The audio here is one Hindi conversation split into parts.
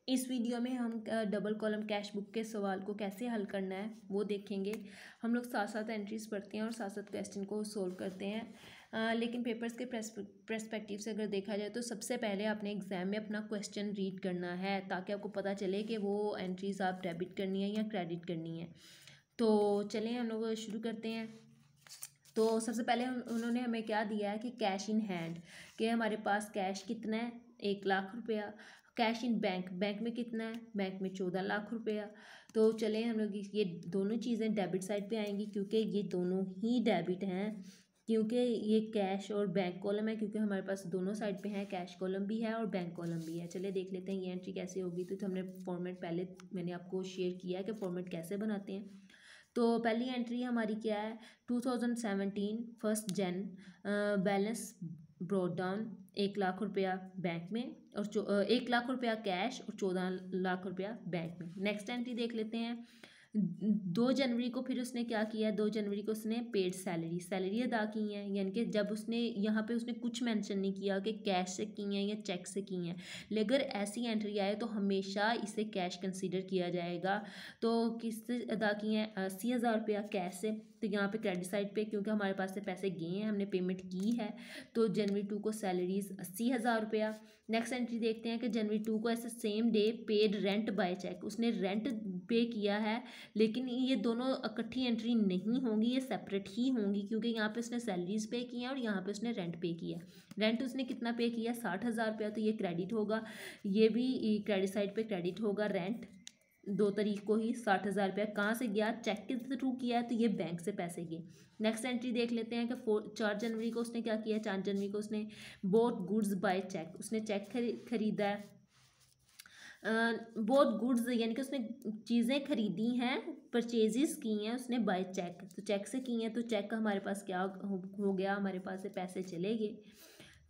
इस वीडियो में हम डबल कॉलम कैश बुक के सवाल को कैसे हल करना है वो देखेंगे। हम लोग साथ साथ एंट्रीज पढ़ते हैं और साथ साथ क्वेश्चन को सोल्व करते हैं। लेकिन पेपर्स के पर्सपेक्टिव से अगर देखा जाए तो सबसे पहले आपने एग्ज़ाम में अपना क्वेश्चन रीड करना है ताकि आपको पता चले कि वो एंट्रीज आप डेबिट करनी है या क्रेडिट करनी है। तो चलें हम लोग शुरू करते हैं। तो सबसे पहले उन्होंने हमें क्या दिया है कि कैश इन हैंड, कि हमारे पास कैश कितना है 1,00,000 रुपया। कैश इन बैंक, बैंक में कितना है, बैंक में 14,00,000 रुपया। तो चले हम लोग ये दोनों चीज़ें डेबिट साइड पे आएंगी क्योंकि ये दोनों ही डेबिट हैं, क्योंकि ये कैश और बैंक कॉलम है, क्योंकि हमारे पास दोनों साइड पे हैं, कैश कॉलम भी है और बैंक कॉलम भी है। चलिए देख लेते हैं ये एंट्री कैसे होगी। तो हमने फॉर्मेट पहले मैंने आपको शेयर किया है कि फॉर्मेट कैसे बनाते हैं। तो पहली एंट्री हमारी क्या है, 2017 1 जन, बैलेंस ब्रॉट डाउन 1,00,000 रुपया बैंक में और 1,00,000 रुपया कैश और 14,00,000 रुपया बैंक में। नेक्स्ट एंट्री देख लेते हैं। 2 जनवरी को फिर उसने क्या किया, 2 जनवरी को उसने पेड सैलरी अदा की है, यानी कि जब उसने यहाँ पे उसने कुछ मेंशन नहीं किया कि कैश से की हैं या चेक से की हैं। लेकिन अगर ऐसी एंट्री आए तो हमेशा इसे कैश कंसीडर किया जाएगा। तो किससे अदा किए हैं, 80,000 रुपया कैश से। तो यहाँ पे क्रेडिट साइड पे क्योंकि हमारे पास से पैसे गए हैं, हमने पेमेंट की है, तो जनवरी 2 को सैलरीज 80,000 रुपया। नेक्स्ट एंट्री देखते हैं कि जनवरी 2 को ऐसे same day paid rent by cheque, उसने रेंट पे किया है। लेकिन ये दोनों इकट्ठी एंट्री नहीं होंगी, ये सेपरेट ही होंगी, क्योंकि यहाँ पे उसने सैलरीज पे की है और यहाँ पे उसने रेंट पे किया। रेंट उसने कितना पे किया, 60,000 रुपया, तो ये क्रेडिट होगा। ये भी क्रेडिट साइड पे क्रेडिट होगा। रेंट 2 तारीख को ही 60,000 रुपया कहाँ से गया, चेक के थ्रू किया है, तो ये बैंक से पैसे गए। नेक्स्ट एंट्री देख लेते हैं कि 4 जनवरी को उसने क्या किया, 4 जनवरी को उसने बोट गुड्स बाय चेक, उसने चेक खरीदा है। बोट गुड्स यानी कि उसने चीज़ें खरीदी हैं, परचेजेस की हैं उसने बाय चेक, तो चेक से की हैं, तो चेक का हमारे पास क्या हो गया, हमारे पास से पैसे चले गए,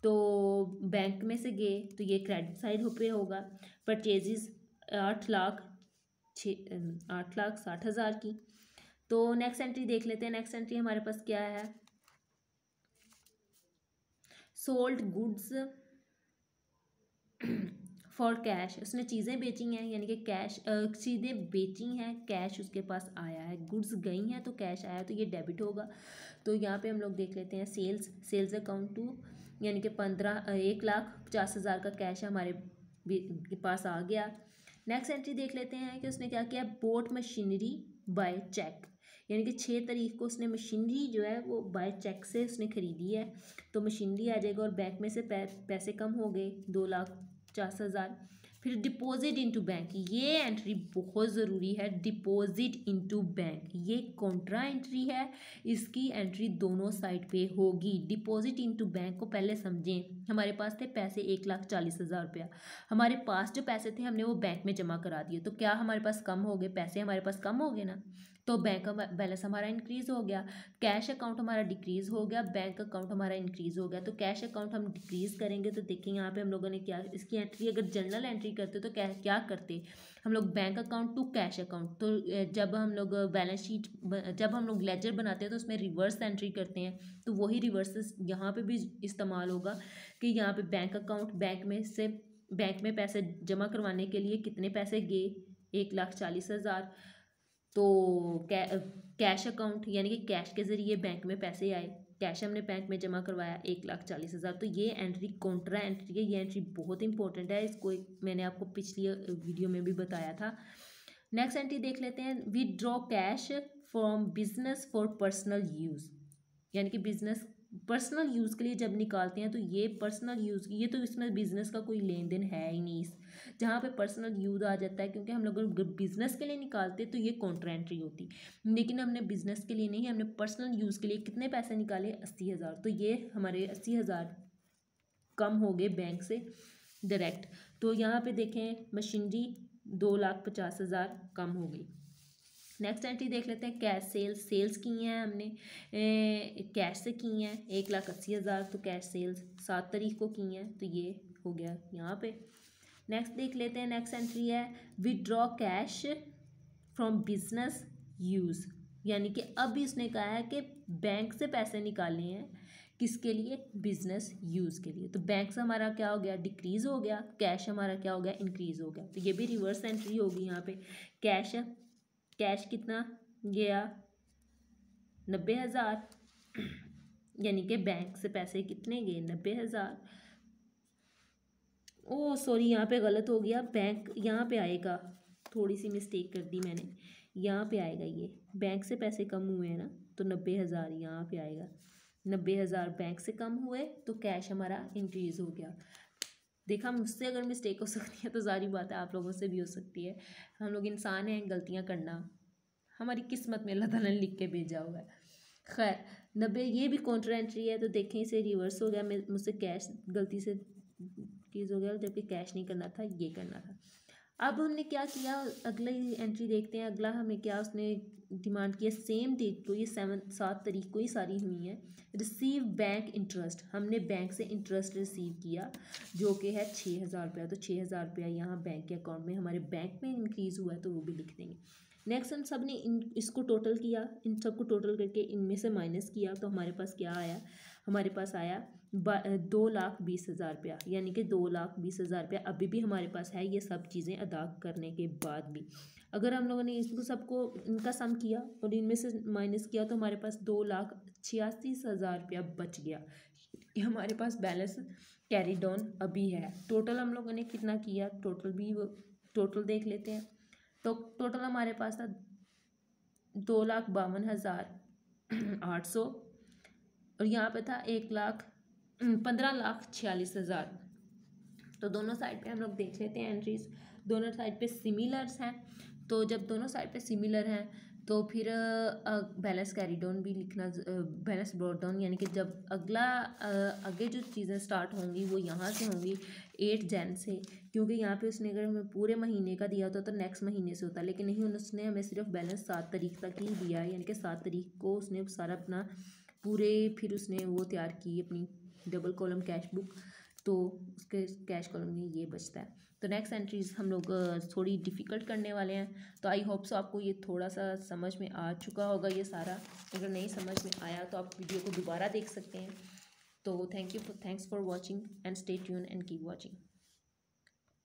तो बैंक में से गए, तो ये क्रेडिट साइड पे होगा। परचेजेस 8,60,000 की। तो नेक्स्ट एंट्री देख लेते हैं। नेक्स्ट एंट्री हमारे पास क्या है, सोल्ड गुड्स फॉर कैश, उसने चीज़ें बेची हैं, यानी कि कैश चीज़ें बेची हैं, कैश उसके पास आया है, गुड्स गई हैं तो कैश आया, तो ये डेबिट होगा। तो यहाँ पे हम लोग देख लेते हैं सेल्स अकाउंट 2, यानी कि 1,50,000 का कैश हमारे के पास आ गया। नेक्स्ट एंट्री देख लेते हैं कि उसने क्या किया, बोट मशीनरी बाय चेक, यानी कि 6 तारीख को उसने मशीनरी जो है वो बाय चेक से उसने खरीदी है, तो मशीनरी आ जाएगा और बैंक में से पैसे कम हो गए 2,50,000। फिर डिपॉजिट इनटू बैंक, ये एंट्री बहुत ज़रूरी है, डिपॉजिट इनटू बैंक, ये कॉन्ट्रा एंट्री है, इसकी एंट्री दोनों साइड पे होगी। डिपॉजिट इनटू बैंक को पहले समझें। हमारे पास थे पैसे 1,40,000 रुपया, हमारे पास जो पैसे थे हमने वो बैंक में जमा करा दिए, तो क्या हमारे पास कम हो गए, पैसे हमारे पास कम हो गए ना, तो बैंक का बैलेंस हमारा इंक्रीज़ हो गया। कैश अकाउंट हमारा डिक्रीज़ हो गया, बैंक अकाउंट हमारा इंक्रीज़ हो गया। तो कैश अकाउंट हम डिक्रीज़ करेंगे, तो देखिए यहाँ पे हम लोगों ने क्या, इसकी एंट्री अगर जनरल एंट्री करते तो क्या करते हम लोग, bank account to cash account. तो जब हम लोग बैलेंस शीट, जब हम लोग लेजर बनाते हैं तो उसमें रिवर्स एंट्री करते हैं, तो वही रिवर्स यहाँ पे भी इस्तेमाल होगा कि यहाँ पे बैंक अकाउंट, बैंक में पैसे जमा करवाने के लिए कितने पैसे गए, 1,40,000। तो कैश अकाउंट यानी कि कैश के ज़रिए बैंक में पैसे आए, कैश हमने बैंक में जमा करवाया 1,40,000। तो ये एंट्री कॉन्ट्रा एंट्री है, ये एंट्री बहुत इंपॉर्टेंट है, इसको मैंने आपको पिछली वीडियो में भी बताया था। नेक्स्ट एंट्री देख लेते हैं, withdraw cash from business for personal use, यानी कि बिजनेस पर्सनल यूज़ के लिए जब निकालते हैं तो ये पर्सनल यूज़, ये तो इसमें बिजनेस का कोई लेन देन है ही नहीं, जहाँ पे पर्सनल यूज़ आ जाता है, क्योंकि हम लोग अगर बिजनेस के लिए निकालते तो ये कॉन्ट्रा एंट्री होती, लेकिन हमने बिजनेस के लिए नहीं, हमने पर्सनल यूज़ के लिए कितने पैसे निकाले, 80,000, तो ये हमारे 80,000 कम हो गए बैंक से डायरेक्ट। तो यहाँ पे देखें मशीनरी 2,50,000 कम हो गई। नेक्स्ट एंट्री देख लेते हैं, कैश सेल्स की हैं हमने कैश से की हैं 1,80,000, तो कैश सेल्स 7 तारीख को की हैं, तो ये हो गया यहाँ पे। नेक्स्ट देख लेते हैं, नेक्स्ट एंट्री है withdraw cash from business use, यानी कि अब भी उसने कहा है कि बैंक से पैसे निकालने हैं, किसके लिए? बिजनेस यूज़ के लिए। तो बैंक से हमारा क्या हो गया? डिक्रीज़ हो गया। कैश हमारा क्या हो गया? इंक्रीज़ हो गया। तो ये भी रिवर्स एंट्री होगी यहाँ पे। कैश कितना गया? 90,000 यानी कि बैंक से पैसे कितने गए? 90,000। ओ सॉरी, यहाँ पे गलत हो गया। बैंक यहाँ पे आएगा, थोड़ी सी मिस्टेक कर दी मैंने। यहाँ पे आएगा, ये बैंक से पैसे कम हुए हैं ना, तो 90,000 यहाँ पे आएगा। 90,000 बैंक से कम हुए तो कैश हमारा इंक्रीज़ हो गया। देखा, मुझसे अगर मिस्टेक हो सकती है तो सारी बात है आप लोगों से भी हो सकती है। हम लोग इंसान हैं, गलतियाँ करना हमारी किस्मत में अल्लाह ताला ने लिख के भेजा हुआ है। खैर 90 ये भी काउंटर एंट्री है, तो देखें इसे रिवर्स हो गया। मुझसे कैश गलती से चीज़ हो गया, जबकि कैश नहीं करना था, ये करना था। अब हमने क्या किया, अगली एंट्री देखते हैं। अगला हमें क्या उसने डिमांड किया, सेम डेट को, ये 7 तारीख को ही सारी हुई है। रिसीव बैंक इंटरेस्ट, हमने बैंक से इंटरेस्ट रिसीव किया जो कि है 6,000 रुपया। तो 6,000 रुपया यहाँ बैंक के अकाउंट में, हमारे बैंक में इंक्रीज़ हुआ है तो वो भी लिख देंगे। नेक्स्ट हम सब ने इसको टोटल किया, इन सबको टोटल करके इनमें से माइनस किया, तो हमारे पास क्या आया? हमारे पास आया 2,20,000 रुपया, यानी कि 2,20,000 रुपया अभी भी हमारे पास है, ये सब चीज़ें अदा करने के बाद भी। अगर हम लोगों ने इसको सबको इनका सम किया और इनमें से माइनस किया तो हमारे पास 2,86,000 रुपया बच गया। ये हमारे पास बैलेंस कैरी डाउन अभी है। टोटल हम लोगों ने कितना किया, टोटल देख लेते हैं। तो टोटल हमारे पास था 2,52,800 और यहाँ पे था 15,46,000। तो दोनों साइड पे हम लोग देख लेते हैं एंट्रीज, दोनों साइड पे सिमिलर्स हैं। तो जब दोनों साइड पे सिमिलर हैं तो फिर बैलेंस कैरी डाउन भी लिखना, बैलेंस ब्रॉट डाउन, यानी कि जब आगे जो चीज़ें स्टार्ट होंगी वो यहाँ से होंगी 8 जन से, क्योंकि यहाँ पे उसने अगर हमें पूरे महीने का दिया होता तो नेक्स्ट महीने से होता, लेकिन नहीं, उसने हमें सिर्फ बैलेंस 7 तारीख तक ही दिया है, यानी कि 7 तारीख को उसने सारा अपना पूरे, फिर उसने वो तैयार की अपनी डबल कॉलम कैश बुक, तो उसके कैश कॉलम में ये बचता है। तो नेक्स्ट एंट्रीज हम लोग थोड़ी डिफ़िकल्ट करने वाले हैं। तो आई होप सो आपको ये थोड़ा सा समझ में आ चुका होगा ये सारा। अगर नहीं समझ में आया तो आप वीडियो को दोबारा देख सकते हैं। तो thanks for watching and stay tune and keep watching.